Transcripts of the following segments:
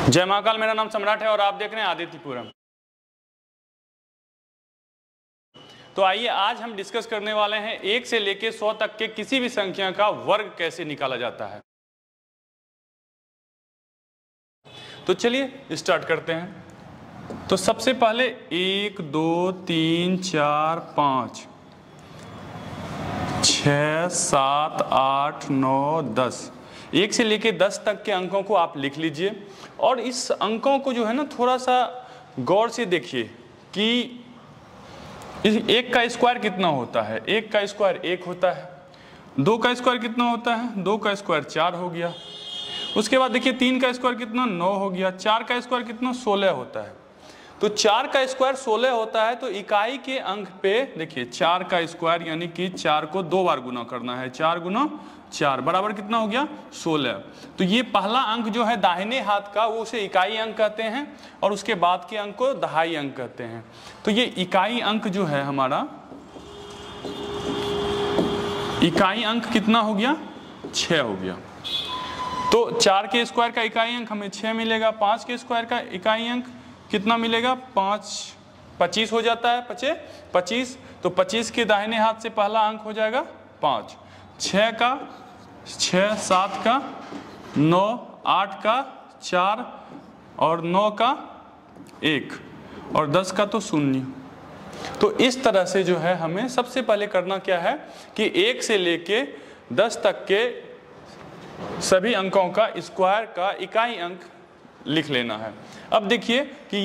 जय महाकाल, मेरा नाम सम्राट है और आप देख रहे हैं आदित्यपुरम। तो आइए आज हम डिस्कस करने वाले हैं 1 से लेकर 100 तक के किसी भी संख्या का वर्ग कैसे निकाला जाता है। तो चलिए स्टार्ट करते हैं। तो सबसे पहले 1 2 3 4 5 6 7 8 9 10, 1 से लेके 10 तक के अंकों को आप लिख लीजिए और इस अंकों को जो है ना थोड़ा सा गौर से देखिए कि इस 1 का स्क्वायर कितना होता है। 1 का स्क्वायर 1 होता है। 2 का स्क्वायर कितना होता है? 2 का स्क्वायर 4 हो गया। उसके बाद देखिए 3 का स्क्वायर कितना? 9 हो गया। 4 का स्क्वायर कितना? 16 होता है। तो 4 का स्क्वायर 16 होता है। तो इकाई के अंक पे देखिए 4 का स्क्वायर यानी कि 4 को 2 बार गुना करना है। 4 गुना 4 बराबर कितना हो गया? 16। तो ये पहला अंक जो है दाहिने हाथ का वो उसे इकाई अंक कहते हैं और उसके बाद के अंक को दहाई अंक कहते हैं। तो ये इकाई अंक जो है हमारा, इकाई अंक कितना हो गया? 6 हो गया। तो 4 के स्क्वायर का इकाई अंक हमें 6 मिलेगा। 5 के स्क्वायर का इकाई अंक कितना मिलेगा? 25 हो जाता है। 25। तो 25 के दाहिने हाथ से पहला अंक हो जाएगा 5। 6 का 6, 7 का 9, 8 का 4 और 9 का 1 और 10 का तो 0। तो इस तरह से जो है हमें सबसे पहले करना क्या है कि 1 से लेके 10 तक के सभी अंकों का स्क्वायर का इकाई अंक लिख लेना है। अब देखिए कि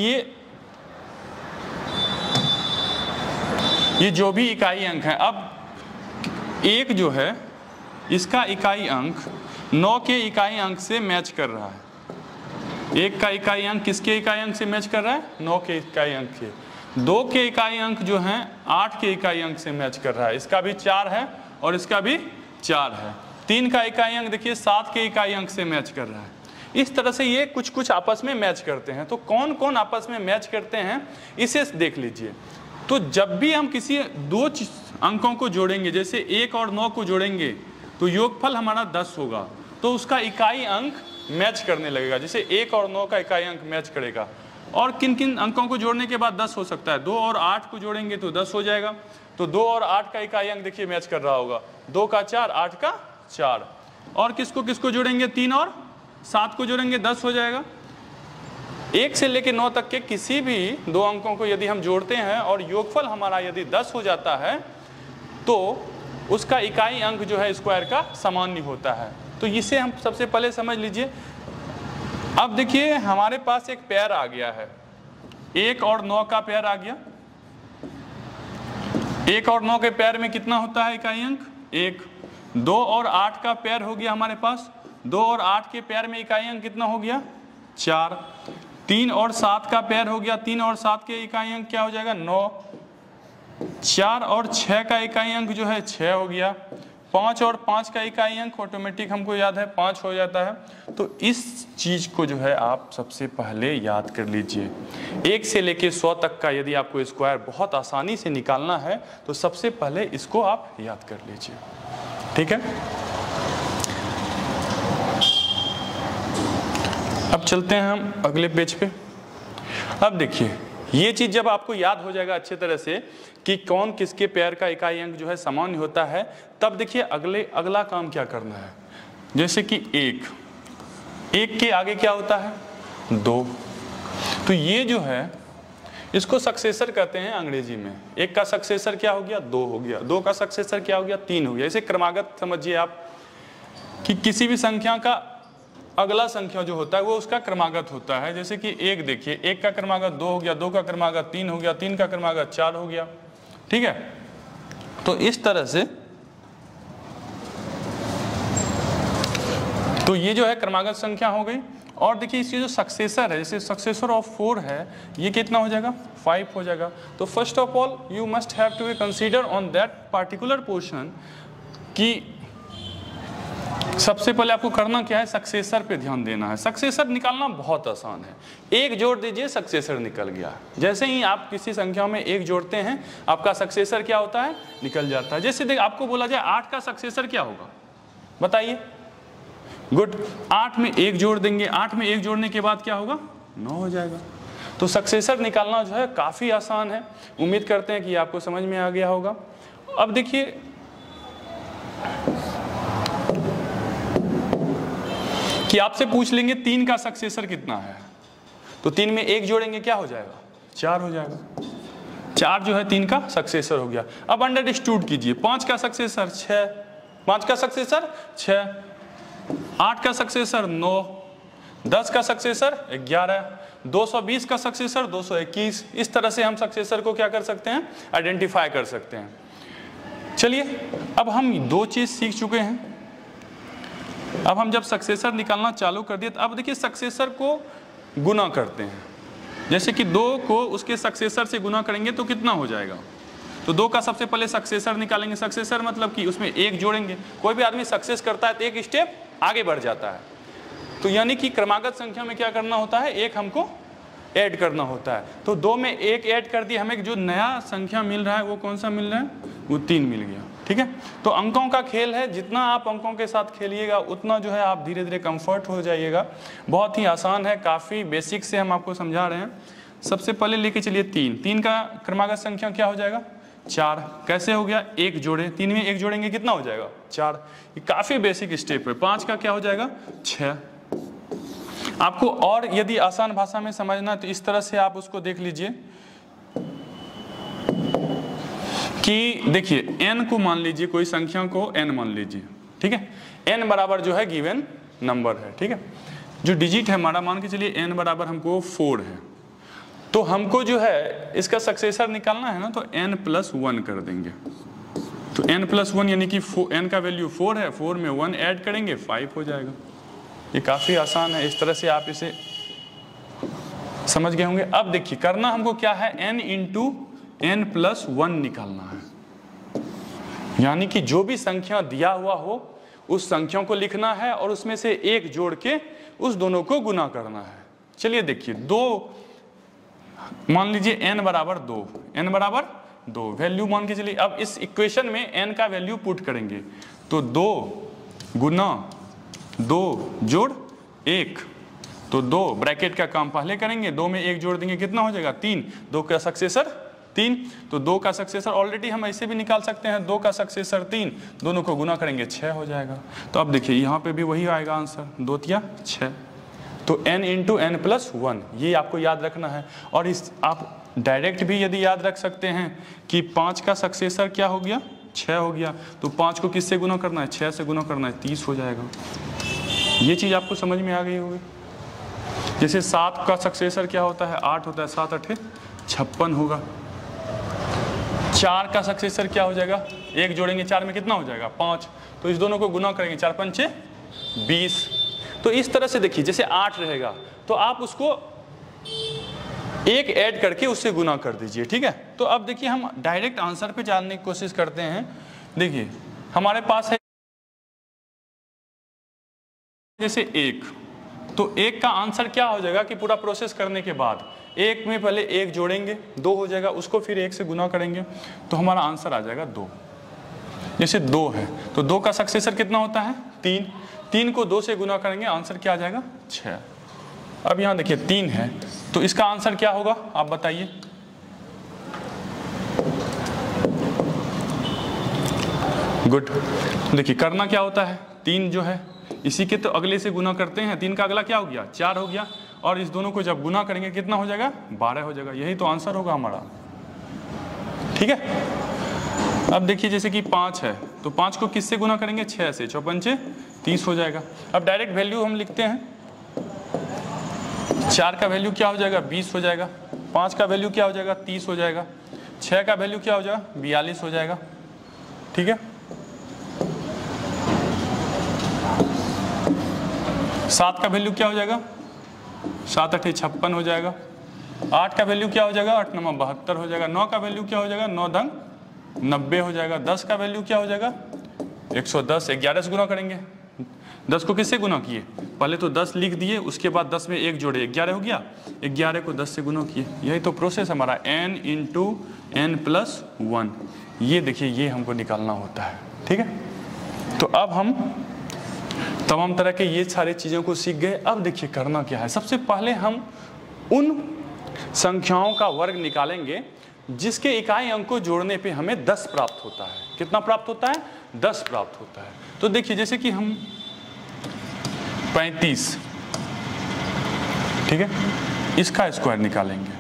ये जो भी इकाई अंक है, अब 1 जो है इसका इकाई अंक 9 के इकाई अंक से मैच कर रहा है। 1 का इकाई अंक किसके इकाई अंक से मैच कर रहा है? 9 के इकाई अंक के। 2 के इकाई अंक जो हैं 8 के इकाई अंक से मैच कर रहा है। इसका भी 4 है और इसका भी 4 है। 3 का इकाई अंक देखिए 7 के इकाई अंक से मैच कर रहा है। इस तरह से ये कुछ आपस में मैच करते हैं। तो कौन कौन आपस में मैच करते हैं इसे देख लीजिए। तो जब भी हम किसी 2 अंकों को जोड़ेंगे, जैसे 1 और 9 को जोड़ेंगे तो योगफल हमारा 10 होगा। तो उसका इकाई अंक मैच करने लगेगा। जैसे 1 और 9 का इकाई अंक मैच करेगा। और किन किन अंकों को जोड़ने के बाद 10 हो सकता है? 2 और 8 को जोड़ेंगे तो 10 हो जाएगा। तो 2 और 8 का इकाई अंक देखिए मैच कर रहा होगा। 2 का 4, 8 का 4। और किसको किसको जोड़ेंगे? 3 और 7 को जोड़ेंगे, 10 हो जाएगा। 1 से लेकर 9 तक के किसी भी 2 अंकों को यदि हम जोड़ते हैं और योगफल हमारा यदि 10 हो जाता है तो उसका इकाई अंक जो है स्क्वायर का सामान्य होता है। तो इसे हम सबसे पहले समझ लीजिए। अब देखिए हमारे पास एक पेयर आ गया है। 1 और 9 का पेयर आ गया। 1 और 9 के पेयर में कितना होता है इकाई अंक? 1। 2 और 8 का पेयर हो गया हमारे पास। 2 और 8 के पेयर में इकाई अंक कितना हो गया? 4। 3 और 7 का पेयर हो गया। 3 और 7 के इकाई अंक क्या हो जाएगा? 9। 4 और 6 का इकाई अंक जो है 6 हो गया। 5 और 5 का इकाई अंक ऑटोमेटिक हमको याद है 5 हो जाता है। तो इस चीज को जो है आप सबसे पहले याद कर लीजिए। 1 से लेके 100 तक का यदि आपको स्क्वायर बहुत आसानी से निकालना है तो सबसे पहले इसको आप याद कर लीजिए। ठीक है, अब चलते हैं हम अगले पेज पे। अब देखिए ये चीज जब आपको याद हो जाएगा अच्छे तरह से कि कौन किसके पेयर का इकाई अंक जो है सामान्य होता है, तब देखिए अगला काम क्या करना है। जैसे कि 1 के आगे क्या होता है? 2। तो ये जो है इसको सक्सेसर कहते हैं अंग्रेजी में। 1 का सक्सेसर क्या हो गया? 2 हो गया। 2 का सक्सेसर क्या हो गया? 3 हो गया। इसे क्रमागत समझिए आप कि किसी भी संख्या का अगला संख्या जो होता है वो उसका क्रमागत होता है। जैसे कि 1 देखिए, 1 का क्रमागत 2 हो गया, 2 का क्रमागत 3 हो गया, 3 का क्रमागत 4 हो गया। ठीक है, तो इस तरह से तो ये जो है क्रमागत संख्या हो गई। और देखिए इसकी जो सक्सेसर है, जैसे सक्सेसर ऑफ 4 है, ये कितना हो जाएगा? 5 हो जाएगा। तो first of all you must have to consider on that particular portion कि सबसे पहले आपको करना क्या है? सक्सेसर पे ध्यान देना है। सक्सेसर निकालना बहुत आसान है। 1 जोड़ दीजिए, सक्सेसर निकल गया। जैसे ही आप किसी संख्या में 1 जोड़ते हैं आपका सक्सेसर क्या होता है? निकल जाता है। जैसे देख आपको बोला जाए 8 का सक्सेसर क्या होगा? बताइए। गुड। 8 में 1 जोड़ देंगे, 8 में 1 जोड़ने के बाद क्या होगा, 9 हो जाएगा। तो सक्सेसर निकालना जो है काफ़ी आसान है। उम्मीद करते हैं कि आपको समझ में आ गया होगा। अब देखिए कि आपसे पूछ लेंगे 3 का सक्सेसर कितना है, तो 3 में 1 जोड़ेंगे क्या हो जाएगा, 4 हो जाएगा। 4 जो है 3 का सक्सेसर हो गया। अब अंडरस्टूड कीजिए 5 का सक्सेसर 6, 5 का सक्सेसर 6, 8 का सक्सेसर 9, 10 का सक्सेसर 11, 220 का सक्सेसर 221। इस तरह से हम सक्सेसर को क्या कर सकते हैं, आइडेंटिफाई कर सकते हैं। चलिए अब हम 2 चीज़ सीख चुके हैं। अब हम जब सक्सेसर निकालना चालू कर दिए, तो अब देखिए सक्सेसर को गुना करते हैं। जैसे कि 2 को उसके सक्सेसर से गुना करेंगे तो कितना हो जाएगा, तो 2 का सबसे पहले सक्सेसर निकालेंगे। सक्सेसर मतलब कि उसमें 1 जोड़ेंगे। कोई भी आदमी सक्सेस करता है तो एक स्टेप आगे बढ़ जाता है। तो यानी कि क्रमागत संख्या में क्या करना होता है, 1 हमको ऐड करना होता है। तो 2 में 1 ऐड कर दिए, हमें जो नया संख्या मिल रहा है वो कौन सा मिल रहा है, वो 3 मिल गया। ठीक है, तो अंकों का खेल है। जितना आप अंकों के साथ खेलिएगा उतना जो है आप धीरे धीरे कंफर्ट हो जाइएगा। बहुत ही आसान है, काफ़ी बेसिक से हम आपको समझा रहे हैं। सबसे पहले लेके चलिए 3 का क्रमागत संख्या क्या हो जाएगा, 4। कैसे हो गया, 1 जोड़े, 3 में 1 जोड़ेंगे कितना हो जाएगा, 4। ये काफ़ी बेसिक स्टेप है। 5 का क्या हो जाएगा, 6। आपको और यदि आसान भाषा में समझना है तो इस तरह से आप उसको देख लीजिए कि देखिए n को मान लीजिए, कोई संख्या को n मान लीजिए। ठीक है, n बराबर जो है गिवन नंबर है। ठीक है, जो डिजिट है हमारा, मान के चलिए n बराबर हमको 4 है। तो हमको जो है इसका सक्सेसर निकालना है ना, तो n+1 कर देंगे। तो n+1 यानी कि n का वैल्यू 4 है, 4 में 1 ऐड करेंगे 5 हो जाएगा। ये काफ़ी आसान है, इस तरह से आप इसे समझ गए होंगे। अब देखिए करना हमको क्या है, n × n+1 निकालना है। यानी कि जो भी संख्या दिया हुआ हो उस संख्या को लिखना है और उसमें से 1 जोड़ के उस दोनों को गुना करना है। चलिए देखिए 2 मान लीजिए n बराबर 2, n बराबर 2 वैल्यू मान के चलिए। अब इस इक्वेशन में n का वैल्यू पुट करेंगे, तो 2 गुना 2 जोड़ 1, तो 2 ब्रैकेट का काम पहले करेंगे, 2 में 1 जोड़ देंगे कितना हो जाएगा, 3। 2 का सक्सेसर 3, तो 2 का सक्सेसर ऑलरेडी हम ऐसे भी निकाल सकते हैं, 2 का सक्सेसर 3, दोनों को गुना करेंगे 6 हो जाएगा। तो अब देखिए यहाँ पे भी वही आएगा आंसर, 2 तिया 6। तो n × n+1 ये आपको याद रखना है। और इस आप डायरेक्ट भी यदि याद रख सकते हैं कि 5 का सक्सेसर क्या हो गया, 6 हो गया। तो 5 को किससे गुना करना है, 6 से गुना करना है, 30 हो जाएगा। ये चीज़ आपको समझ में आ गई होगी। जैसे 7 का सक्सेसर क्या होता है, 8 होता है, 7 8 56 होगा। 4 का सक्सेसर क्या हो जाएगा, 1 जोड़ेंगे 4 में कितना हो जाएगा, 5। तो इस दोनों को गुना करेंगे, 4 5 20। तो इस तरह से देखिए जैसे 8 रहेगा तो आप उसको 1 ऐड करके उससे गुना कर दीजिए। ठीक है, तो अब देखिए हम डायरेक्ट आंसर पे जानने की कोशिश करते हैं। देखिए हमारे पास है जैसे 1, तो 1 का आंसर क्या हो जाएगा कि पूरा प्रोसेस करने के बाद 1 में पहले 1 जोड़ेंगे 2 हो जाएगा, उसको फिर 1 से गुना करेंगे तो हमारा आंसर आ जाएगा 2। जैसे 2 है तो 2 का सक्सेसर कितना होता है, 3। 3 को 2 से गुना करेंगे, आंसर क्या आ जाएगा, 6। अब यहाँ देखिए 3 है तो इसका आंसर क्या होगा, आप बताइए। गुड। देखिए करना क्या होता है, 3 जो है इसी के तो अगले से गुना करते हैं। 3 का अगला क्या हो गया, 4 हो गया। और इस दोनों को जब गुना करेंगे कितना हो जाएगा, 12 हो जाएगा। यही तो आंसर होगा हमारा। ठीक है, अब देखिए जैसे कि 5 है तो 5 को किससे गुना करेंगे, 6 से। 4 5 30 हो जाएगा। अब डायरेक्ट वैल्यू हम लिखते हैं, 4 का वैल्यू क्या हो जाएगा, 20 हो जाएगा। 5 का वैल्यू क्या हो जाएगा, 30 हो जाएगा। 6 का वैल्यू क्या हो जाएगा, 42 हो जाएगा। ठीक है, 7 का वैल्यू क्या हो जाएगा, 7 8 56 हो जाएगा। 8 का वैल्यू क्या हो जाएगा, 8 9 72 हो जाएगा। 9 का वैल्यू क्या हो जाएगा, 9 10 90 हो जाएगा। 10 का वैल्यू क्या हो जाएगा, 110। 11 से गुना करेंगे, 10 को किससे गुना किए, पहले तो 10 लिख दिए, उसके बाद 10 में 1 जोड़े 11 हो गया। 11 को 10 से गुना किए। यही तो प्रोसेस हमारा n × n+1। ये देखिए ये हमको निकालना होता है। ठीक है, तो अब हम तमाम तरह के ये सारी चीज़ों को सीख गए। अब देखिए करना क्या है, सबसे पहले हम उन संख्याओं का वर्ग निकालेंगे जिसके इकाई अंक को जोड़ने पे हमें 10 प्राप्त होता है। कितना प्राप्त होता है? 10 प्राप्त होता है। तो देखिए जैसे कि हम 35, ठीक है, इसका स्क्वायर निकालेंगे,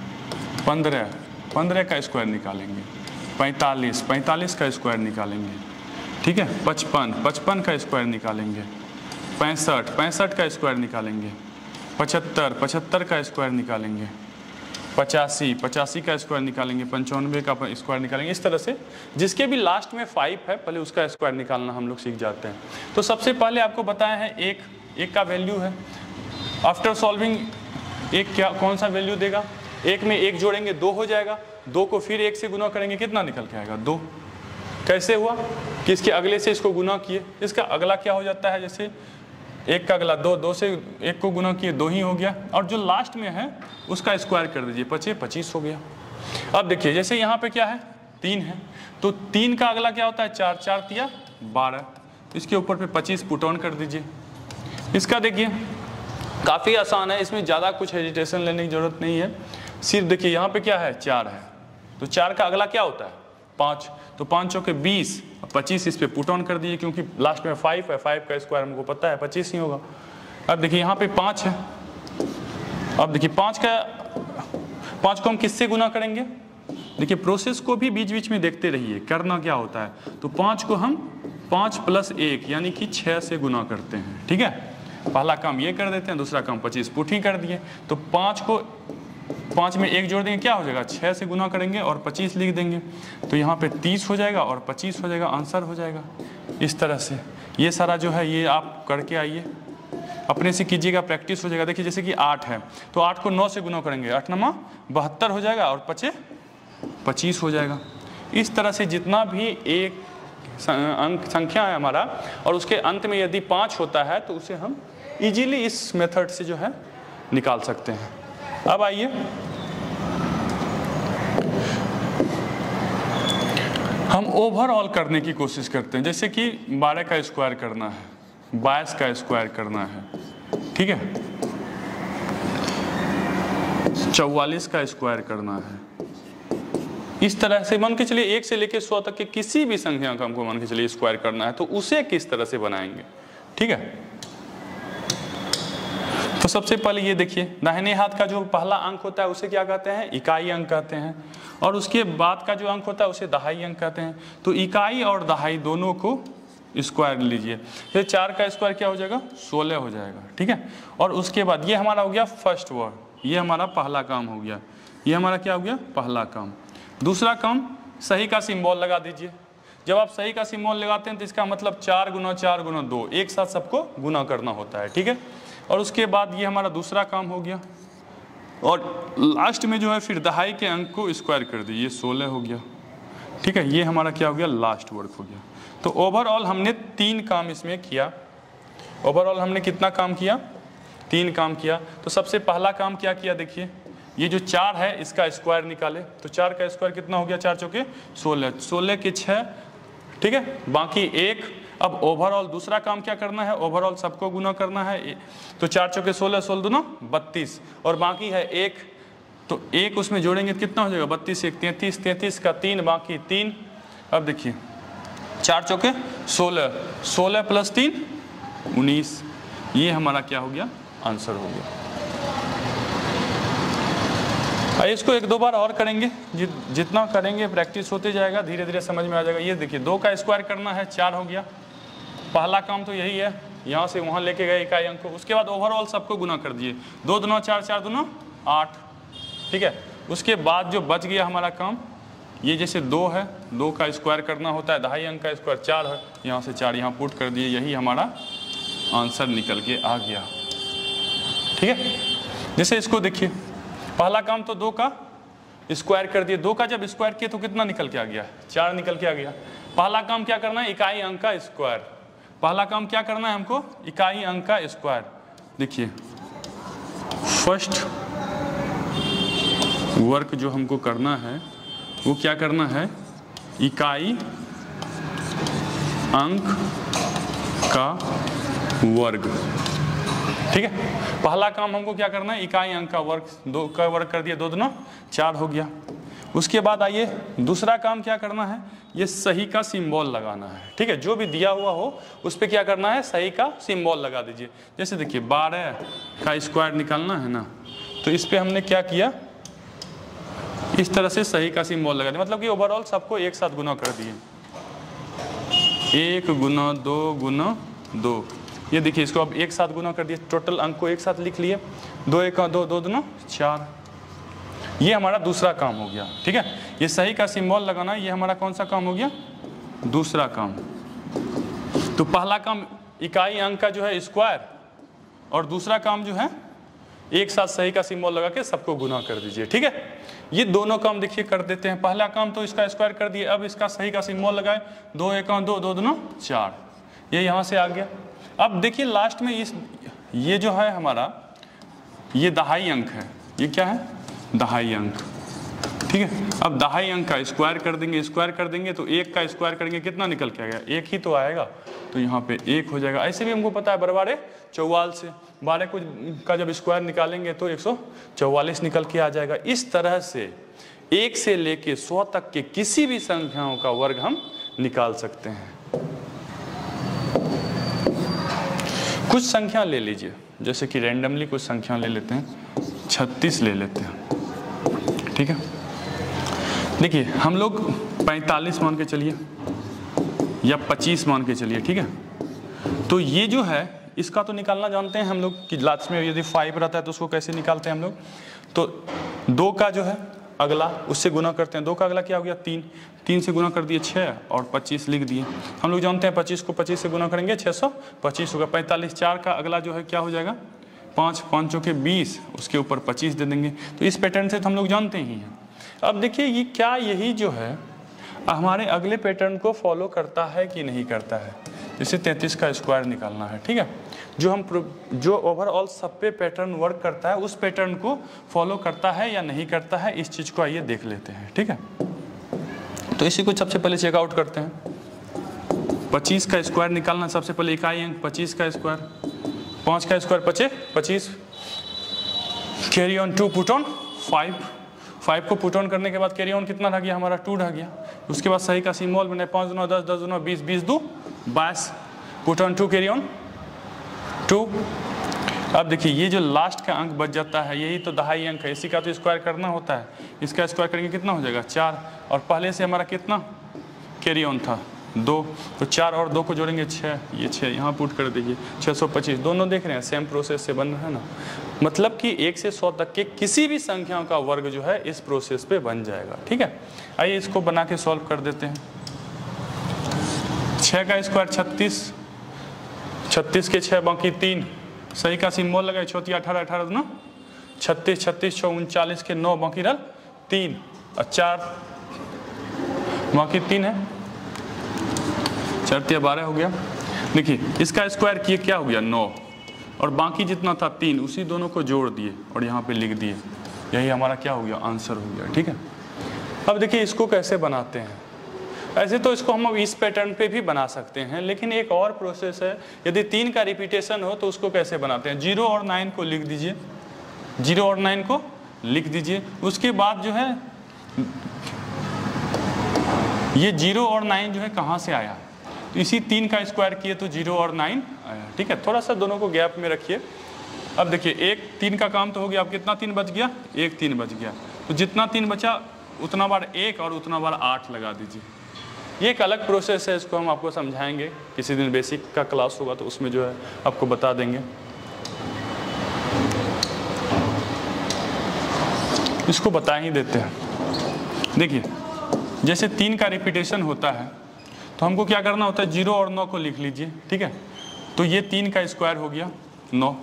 15 का स्क्वायर निकालेंगे, 45 का स्क्वायर निकालेंगे, ठीक है, 55 का स्क्वायर निकालेंगे, 65 का स्क्वायर निकालेंगे, 75 का स्क्वायर निकालेंगे, 85 का स्क्वायर निकालेंगे, 95 का स्क्वायर निकालेंगे। इस तरह से जिसके भी लास्ट में 5 है पहले उसका स्क्वायर निकालना हम लोग सीख जाते हैं। तो सबसे पहले आपको बताया है एक का वैल्यू है। आफ्टर सॉल्विंग एक क्या कौन सा वैल्यू देगा? एक में एक जोड़ेंगे 2 हो जाएगा, 2 को फिर 1 से गुना करेंगे, कितना निकल के आएगा? 2। कैसे हुआ कि इसके अगले से इसको गुना किए, इसका अगला क्या हो जाता है? जैसे 1 का अगला 2, 2 से 1 को गुना किए 2 ही हो गया, और जो लास्ट में है उसका स्क्वायर कर दीजिए, 25 हो गया। अब देखिए जैसे यहाँ पे क्या है? 3 है, तो 3 का अगला क्या होता है? 4, 4 तिया 12, इसके ऊपर पे 25 पुट ऑन कर दीजिए। इसका देखिए काफ़ी आसान है, इसमें ज़्यादा कुछ हेजिटेशन लेने की ज़रूरत नहीं है। सिर्फ देखिए यहाँ पे क्या है? 4 है, तो 4 का अगला क्या होता है? 5, तो 5 चौके 20, 25 इस पे पुट ऑन कर दीजिए, क्योंकि लास्ट में 5 है, 5 का स्क्वायर हमको पता है 25 ही होगा। अब देखिए यहाँ पे 5 है, अब देखिए 5 को हम किससे गुना करेंगे? देखिए प्रोसेस को भी बीच बीच में देखते रहिए, करना क्या होता है। तो 5 को हम 5 + 1 यानी कि 6 से गुना करते हैं, ठीक है। पहला काम ये कर देते हैं, दूसरा काम 25 पुट ही कर दिए। तो 5 में 1 जोड़ देंगे, क्या हो जाएगा? 6 से गुना करेंगे और 25 लिख देंगे, तो यहाँ पे 30 हो जाएगा और 25 हो जाएगा, आंसर हो जाएगा। इस तरह से ये सारा जो है ये आप करके आइए, अपने से कीजिएगा, प्रैक्टिस हो जाएगा। देखिए जैसे कि 8 है, तो 8 को 9 से गुना करेंगे, 8 9 72 हो जाएगा और 5 25 हो जाएगा। इस तरह से जितना भी एक अंक संख्या है हमारा और उसके अंत में यदि 5 होता है तो उसे हम इजीली इस मेथड से जो है निकाल सकते हैं। अब आइए हम ओवरऑल करने की कोशिश करते हैं। जैसे कि 12 का स्क्वायर करना है, 22 का स्क्वायर करना है, ठीक है, 44 का स्क्वायर करना है। इस तरह से मान के चलिए 1 से लेकर 100 तक के किसी भी संख्या का हमको मान के चलिए स्क्वायर करना है, तो उसे किस तरह से बनाएंगे, ठीक है। तो सबसे पहले ये देखिए, दाहिने हाथ का जो पहला अंक होता है उसे क्या कहते हैं? इकाई अंक कहते हैं, और उसके बाद का जो अंक होता है उसे दहाई अंक कहते हैं। तो इकाई और दहाई दोनों को स्क्वायर लीजिए, फिर 4 का स्क्वायर क्या हो जाएगा? 16 हो जाएगा, ठीक है। और उसके बाद ये हमारा हो गया फर्स्ट वर्ड, ये हमारा पहला काम हो गया, ये हमारा क्या हो गया? पहला काम। दूसरा काम, सही का सिंबल लगा दीजिए। जब आप सही का सिंबल लगाते हैं तो इसका मतलब 4 × 4 × 2, एक साथ सबको गुना करना होता है, ठीक है। और उसके बाद ये हमारा दूसरा काम हो गया, और लास्ट में जो है फिर दहाई के अंक को स्क्वायर कर दीजिए, 16 हो गया, ठीक है। ये हमारा क्या हो गया? लास्ट वर्क हो गया। तो ओवरऑल हमने 3 काम इसमें किया। ओवरऑल हमने कितना काम किया? 3 काम किया। तो सबसे पहला काम क्या किया? देखिए ये जो 4 है इसका स्क्वायर निकाले, तो 4 का स्क्वायर कितना हो गया? 4 चौके 16, 16 के 6, ठीक है, बाकी 1। अब ओवरऑल दूसरा काम क्या करना है? ओवरऑल सबको गुना करना है, तो 4 चौके 16, 16 दूना 32, और बाकी है 1, तो 1 उसमें जोड़ेंगे तो कितना हो जाएगा? 32 1 33, 33 का 3, बाकी 3। अब देखिए 4 चौके 16, 16 + 3 19, ये हमारा क्या हो गया? आंसर हो गया। इसको 1-2 बार और करेंगे, जितना करेंगे प्रैक्टिस होते जाएगा, धीरे धीरे समझ में आ जाएगा। ये देखिए 2 का स्क्वायर करना है, 4 हो गया। पहला काम तो यही है, यहाँ से वहाँ लेके गए इकाई अंक को। उसके बाद ओवरऑल सबको गुना कर दिए, 2 दूना 4, 4 दूना 8, ठीक है। उसके बाद जो बच गया हमारा काम, ये जैसे 2 है, 2 का स्क्वायर करना होता है, दहाई अंक का स्क्वायर 4 है, यहाँ से 4 यहाँ पुट कर दिए, यही हमारा आंसर निकल के आ गया, ठीक है। जैसे इसको देखिए, पहला काम तो 2 का स्क्वायर कर दिए, 2 का जब स्क्वायर किए तो कितना निकल के आ गया? 4 निकल के आ गया। पहला काम क्या करना है? इकाई अंक का स्क्वायर। पहला काम क्या करना है हमको? इकाई अंक का स्क्वायर। देखिए फर्स्ट वर्क जो हमको करना है वो क्या करना है? इकाई अंक का वर्ग। ठीक है, पहला काम हमको क्या करना है, इकाई अंक का वर्ग, 2 का वर्ग कर दिया, 2 दूना 4 हो गया। उसके बाद आइए दूसरा काम क्या करना है, ये सही का सिंबल लगाना है। ठीक है, जो भी दिया हुआ हो उस पर क्या करना है, सही का सिंबल लगा दीजिए। जैसे देखिए 12 का स्क्वायर निकालना है ना, तो इस पर हमने क्या किया, इस तरह से सही का सिंबल लगा दिया, मतलब कि ओवरऑल सबको एक साथ गुना कर दिए, 1 गुना 2 गुना 2। ये देखिए इसको अब एक साथ गुना कर दिए, टोटल अंक को एक साथ लिख लिए, 2 1 2 2 दूना 4। ये हमारा दूसरा काम हो गया। ठीक है, ये सही का सिंबल लगाना, ये हमारा कौन सा काम हो गया, दूसरा काम। तो पहला काम इकाई अंक का जो है स्क्वायर, और दूसरा काम जो है एक साथ सही का सिंबल लगा के सबको गुना कर दीजिए। ठीक है, ये दोनों काम देखिए कर देते हैं। पहला काम तो इसका स्क्वायर कर दिए, अब इसका सही का सिंबल लगाए, 2 1 2 2 दूना 4, ये यहाँ से आ गया। अब देखिए लास्ट में ये जो है हमारा, ये दहाई अंक है, ये क्या है, दहाई अंक। ठीक है, अब दहाई अंक का स्क्वायर कर देंगे, स्क्वायर कर देंगे तो 1 का स्क्वायर करेंगे, कितना निकल के आएगा, 1 ही तो आएगा, तो यहाँ पे 1 हो जाएगा। ऐसे भी हमको पता है बराबर 44 से 12 का जब स्क्वायर निकालेंगे तो 144 निकल के आ जाएगा। इस तरह से 1 से लेके 100 तक के किसी भी संख्याओं का वर्ग हम निकाल सकते हैं। कुछ संख्या ले लीजिए, जैसे कि रैंडमली कुछ संख्या ले लेते हैं, 36 ले लेते हैं। ठीक है, देखिए हम लोग 45 मान के चलिए या 25 मान के चलिए। ठीक है, तो ये जो है इसका तो निकालना जानते हैं हम लोग कि लास्ट में यदि 5 रहता है तो उसको कैसे निकालते हैं हम लोग। तो 2 का जो है अगला उससे गुना करते हैं, 2 का अगला क्या हो गया, 3, 3 से गुना कर दिए 6 और 25 लिख दिए। हम लोग जानते हैं 25 को 25 से गुना करेंगे 625 होगा। 45 4 का अगला जो है क्या हो जाएगा, 5 5 चौके 20, उसके ऊपर 25 दे देंगे। तो इस पैटर्न से तो हम लोग जानते ही हैं। अब देखिए ये क्या, यही जो है हमारे अगले पैटर्न को फॉलो करता है कि नहीं करता है। जैसे 33 का स्क्वायर निकालना है। ठीक है, जो ओवरऑल सब पे पैटर्न वर्क करता है उस पैटर्न को फॉलो करता है या नहीं करता है, इस चीज़ को आइए देख लेते हैं। ठीक है, तो इसी को सबसे पहले चेकआउट करते हैं। 25 का स्क्वायर निकालना, सबसे पहले इकाई अंक 25 का स्क्वायर, 5 का square 25, carry on 2 put on 5 को पुट ऑन करने के बाद कैरी ऑन कितना रह गया हमारा, 2 रह गया। उसके बाद सही का सिंबल बने, 5 दूना 10, 10 दूना 20, 20 2 22, पुट ऑन 2 कैरी ऑन 2। अब देखिए ये जो लास्ट का अंक बच जाता है, यही तो दहाई अंक है, इसी का तो स्क्वायर करना होता है। इसका स्क्वायर करेंगे कितना हो जाएगा, 4, और पहले से हमारा कितना कैरी ऑन था 2, तो 4 और 2 को जोड़ेंगे 6, ये 6 यहाँ पुट कर दीजिए, 625। दोनों देख रहे हैं सेम प्रोसेस से बन रहा है ना, मतलब कि 1 से 100 तक के किसी भी संख्याओं का वर्ग जो है इस प्रोसेस पे बन जाएगा। ठीक है, आइए इसको बना के सॉल्व कर देते हैं। 6 का स्क्वायर 36, 36 के 6 बाकी 3, सही का सिंबल लगाए, 34 18 18 ना 36, 36 6 39 के 9 बाकी रल 3 और 4 बाकी 3 है, 4 3 12 हो गया। देखिए इसका स्क्वायर किए क्या हो गया 9, और बाकी जितना था 3 उसी दोनों को जोड़ दिए और यहाँ पे लिख दिए, यही हमारा क्या हो गया, आंसर हो गया। ठीक है, अब देखिए इसको कैसे बनाते हैं। ऐसे तो इसको हम इस पैटर्न पे भी बना सकते हैं, लेकिन एक और प्रोसेस है। यदि 3 का रिपीटेशन हो तो उसको कैसे बनाते हैं, 0 और 9 को लिख दीजिए, 0 और 9 को लिख दीजिए। उसके बाद जो है ये 0 और 9 जो है कहाँ से आया, तो इसी 3 का स्क्वायर किए तो 0 और 9 आया। ठीक है, थोड़ा सा दोनों को गैप में रखिए। अब देखिए 1 3 का काम तो हो गया, अब कितना 3 बच गया, 1 3 बच गया, तो जितना 3 बचा उतना बार 1 और उतना बार 8 लगा दीजिए। ये एक अलग प्रोसेस है, इसको हम आपको समझाएंगे किसी दिन, बेसिक का क्लास होगा तो उसमें जो है आपको बता देंगे। इसको बता ही देते हैं। देखिए जैसे 3 का रिपीटेशन होता है तो हमको क्या करना होता है, 0 और 9 को लिख लीजिए। ठीक है, तो ये 3 का स्क्वायर हो गया 9,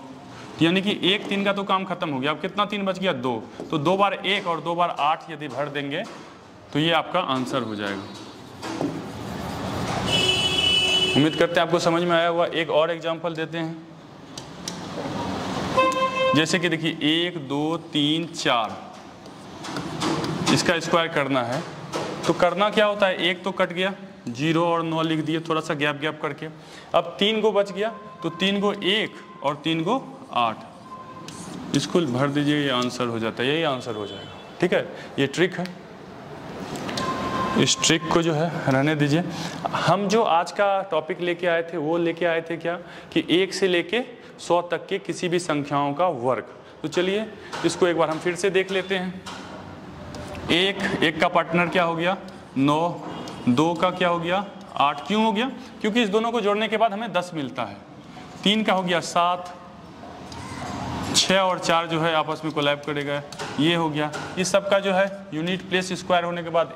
यानी कि 1 3 का तो काम खत्म हो गया। अब कितना 3 बच गया 2, तो 2 बार 1 और 2 बार 8 यदि भर देंगे तो ये आपका आंसर हो जाएगा। उम्मीद करते हैं आपको समझ में आया हुआ। एक और एग्जांपल देते हैं, जैसे कि देखिए 1 2 3 4 इसका स्क्वायर करना है, तो करना क्या होता है, 1 तो कट गया, 0 और 9 लिख दिए, थोड़ा सा गैप करके। अब 3 को बच गया, तो 3 को 1 और 3 को 8, इसको भर दीजिए, ये आंसर हो जाता है, यही आंसर हो जाएगा। ठीक है, ये ट्रिक है, इस ट्रिक को जो है रहने दीजिए। हम जो आज का टॉपिक लेके आए थे वो लेके आए थे क्या, कि 1 से लेके 100 तक के किसी भी संख्याओं का वर्ग। तो चलिए इसको एक बार हम फिर से देख लेते हैं। 1 का पार्टनर क्या हो गया 9, 2 का क्या हो गया 8, क्यों हो गया, क्योंकि इस दोनों को जोड़ने के बाद हमें 10 मिलता है। 3 का हो गया 7, 6 और 4 जो है आपस में कोलैब करेगा, ये हो गया। इस सब का जो है यूनिट प्लेस स्क्वायर होने के बाद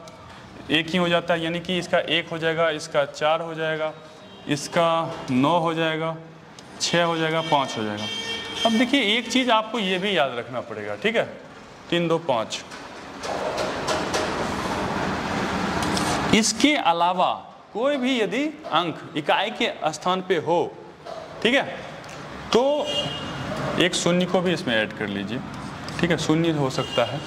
1 ही हो जाता है, यानी कि इसका 1 हो जाएगा, इसका 4 हो जाएगा, इसका 9 हो जाएगा, 6 हो जाएगा, 5 हो जाएगा। अब देखिए एक चीज़ आपको ये भी याद रखना पड़ेगा, ठीक है, 3, 2, 5। इसके अलावा कोई भी यदि अंक इकाई के स्थान पे हो, ठीक है, तो एक शून्य को भी इसमें ऐड कर लीजिए। ठीक है, शून्य हो सकता है,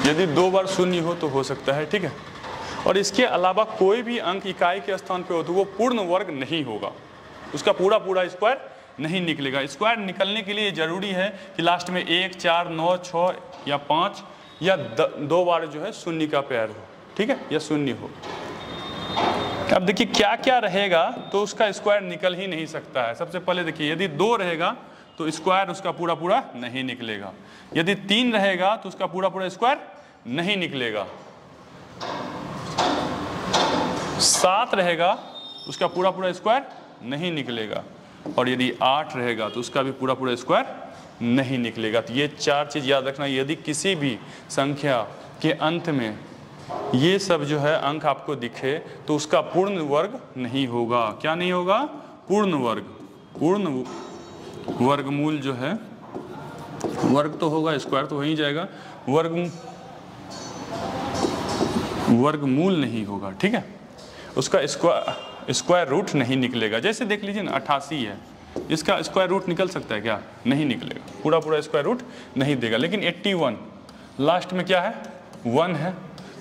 यदि 2 बार शून्य हो तो हो सकता है। ठीक है, और इसके अलावा कोई भी अंक इकाई के स्थान पे हो तो वो पूर्ण वर्ग नहीं होगा, उसका पूरा स्क्वायर नहीं निकलेगा। स्क्वायर निकलने के लिए जरूरी है कि लास्ट में 1, 4, 9, 6 या 5 या 2 बार जो है शून्य का पेयर हो, ठीक है, या शून्य हो। अब देखिए क्या क्या रहेगा तो उसका स्क्वायर निकल ही नहीं सकता है। सबसे पहले देखिए, यदि 2 रहेगा तो स्क्वायर उसका पूरा नहीं निकलेगा, यदि 3 रहेगा तो उसका पूरा स्क्वायर नहीं निकलेगा, 7 रहेगा उसका पूरा स्क्वायर नहीं निकलेगा, और यदि 8 रहेगा तो उसका भी पूरा स्क्वायर नहीं निकलेगा। तो ये 4 चीज़ याद रखना, यदि किसी भी संख्या के अंत में ये सब जो है अंक आपको दिखे तो उसका पूर्ण वर्ग नहीं होगा। क्या नहीं होगा, पूर्ण वर्ग। पूर्ण वर्गमूल जो है, वर्ग तो होगा, स्क्वायर तो हो ही जाएगा, वर्गमूल नहीं होगा। ठीक है, उसका स्क्वायर रूट नहीं निकलेगा। जैसे देख लीजिए ना, 88 है, इसका स्क्वायर रूट निकल सकता है क्या, नहीं निकलेगा, पूरा स्क्वायर रूट नहीं देगा। लेकिन 81 लास्ट में क्या है 1 है,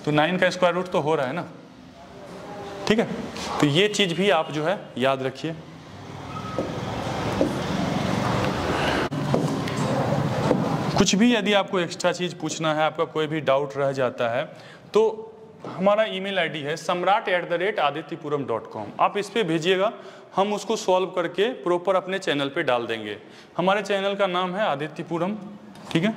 तो 9 का स्क्वायर रूट तो हो रहा है ना। ठीक है, तो ये चीज भी आप जो है याद रखिए। कुछ भी यदि आपको एक्स्ट्रा चीज पूछना है, आपका कोई भी डाउट रह जाता है, तो हमारा ईमेल आईडी है samrat@adityapuram.com। आप इस पे भेजिएगा, हम उसको सॉल्व करके प्रॉपर अपने चैनल पे डाल देंगे। हमारे चैनल का नाम है आदित्यपुरम। ठीक है,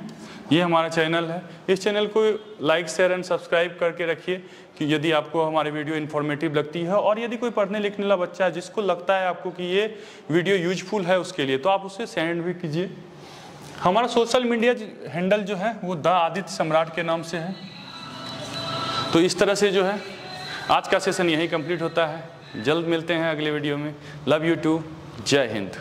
ये हमारा चैनल है। इस चैनल को लाइक, शेयर एंड सब्सक्राइब करके रखिए कि यदि आपको हमारी वीडियो इन्फॉर्मेटिव लगती है, और यदि कोई पढ़ने लिखने वाला बच्चा है जिसको लगता है आपको कि ये वीडियो यूजफुल है उसके लिए, तो आप उसे सेंड भी कीजिए। हमारा सोशल मीडिया हैंडल जो है वो द आदित्य सम्राट के नाम से है। तो इस तरह से जो है आज का सेशन यहीं कंप्लीट होता है। जल्द मिलते हैं अगले वीडियो में। लव यू टू, जय हिंद।